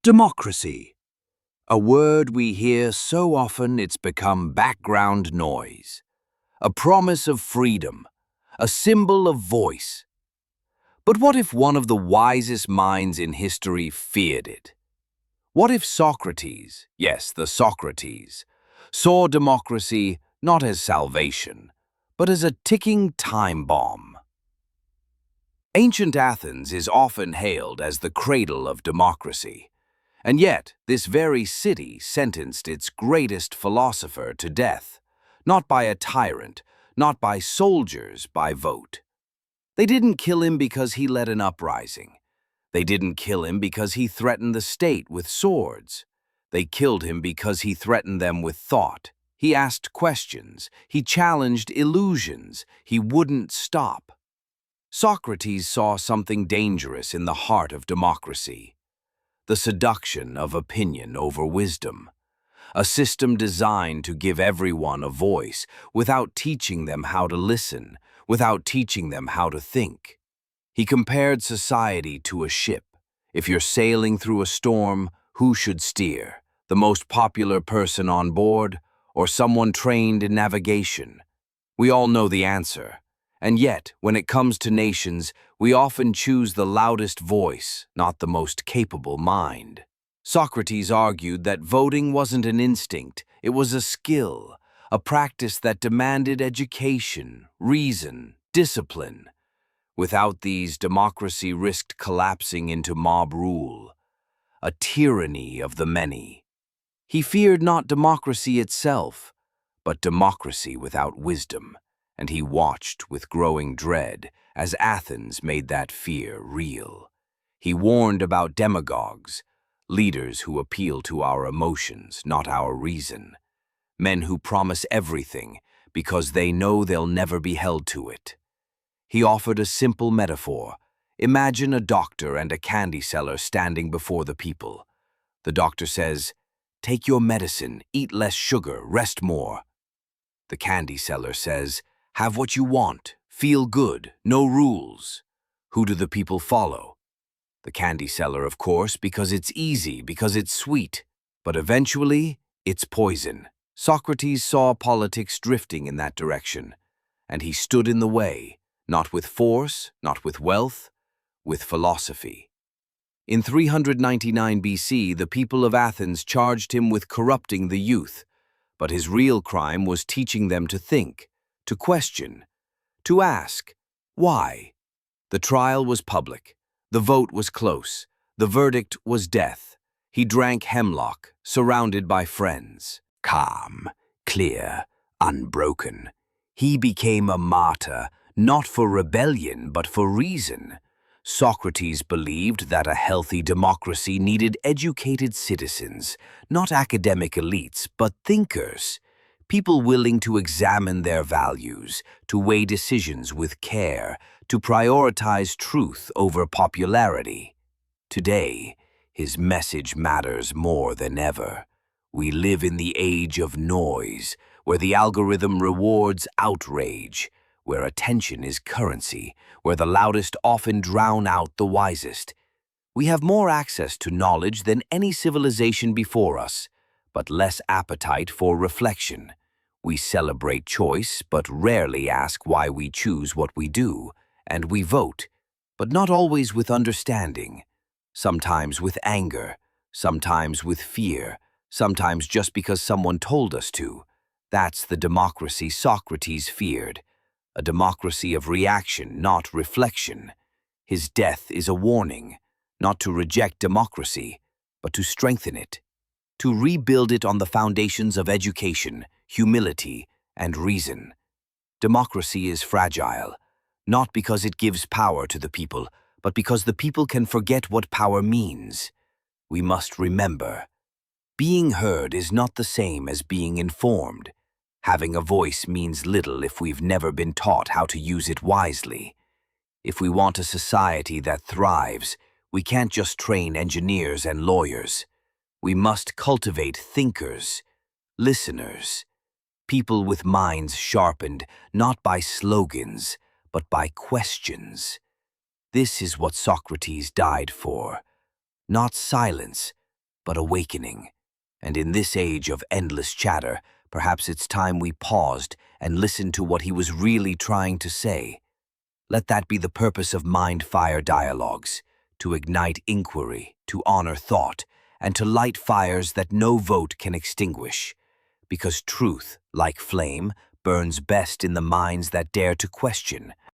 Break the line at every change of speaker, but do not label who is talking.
Democracy, a word we hear so often it's become background noise. A promise of freedom, a symbol of voice. But what if one of the wisest minds in history feared it? What if Socrates, yes, the Socrates, saw democracy not as salvation, but as a ticking time bomb? Ancient Athens is often hailed as the cradle of democracy. And yet, this very city sentenced its greatest philosopher to death, not by a tyrant, not by soldiers, by vote. They didn't kill him because he led an uprising. They didn't kill him because he threatened the state with swords. They killed him because he threatened them with thought. He asked questions. He challenged illusions. He wouldn't stop. Socrates saw something dangerous in the heart of democracy. The seduction of opinion over wisdom. A system designed to give everyone a voice without teaching them how to listen, without teaching them how to think. He compared society to a ship. If you're sailing through a storm, who should steer? The most popular person on board, or someone trained in navigation? We all know the answer. And yet, when it comes to nations, we often choose the loudest voice, not the most capable mind. Socrates argued that voting wasn't an instinct, it was a skill, a practice that demanded education, reason, discipline. Without these, democracy risked collapsing into mob rule, a tyranny of the many. He feared not democracy itself, but democracy without wisdom, and he watched with growing dread as Athens made that fear real. He warned about demagogues, leaders who appeal to our emotions, not our reason. Men who promise everything because they know they'll never be held to it. He offered a simple metaphor. Imagine a doctor and a candy seller standing before the people. The doctor says, "Take your medicine, eat less sugar, rest more." The candy seller says, "Have what you want, feel good, no rules." Who do the people follow? The candy seller, of course, because it's easy, because it's sweet. But eventually, it's poison. Socrates saw politics drifting in that direction, and he stood in the way, not with force, not with wealth, with philosophy. In 399 BC, the people of Athens charged him with corrupting the youth, but his real crime was teaching them to think, to question, to ask, why? The trial was public. The vote was close. The verdict was death. He drank hemlock, surrounded by friends. Calm, clear, unbroken. He became a martyr, not for rebellion, but for reason. Socrates believed that a healthy democracy needed educated citizens, not academic elites, but thinkers. People willing to examine their values, to weigh decisions with care, to prioritize truth over popularity. Today, his message matters more than ever. We live in the age of noise, where the algorithm rewards outrage, where attention is currency, where the loudest often drown out the wisest. We have more access to knowledge than any civilization before us, but less appetite for reflection. We celebrate choice, but rarely ask why we choose what we do, and we vote, but not always with understanding. Sometimes with anger, sometimes with fear, sometimes just because someone told us to. That's the democracy Socrates feared, a democracy of reaction, not reflection. His death is a warning, not to reject democracy, but to strengthen it, to rebuild it on the foundations of education, humility, and reason. Democracy is fragile, not because it gives power to the people, but because the people can forget what power means. We must remember, being heard is not the same as being informed. Having a voice means little if we've never been taught how to use it wisely. If we want a society that thrives, we can't just train engineers and lawyers. We must cultivate thinkers, listeners, people with minds sharpened not by slogans, but by questions. This is what Socrates died for. Not silence, but awakening. And in this age of endless chatter, perhaps it's time we paused and listened to what he was really trying to say. Let that be the purpose of MindFire Dialogues, to ignite inquiry, to honor thought, and to light fires that no vote can extinguish. Because truth, like flame, burns best in the minds that dare to question.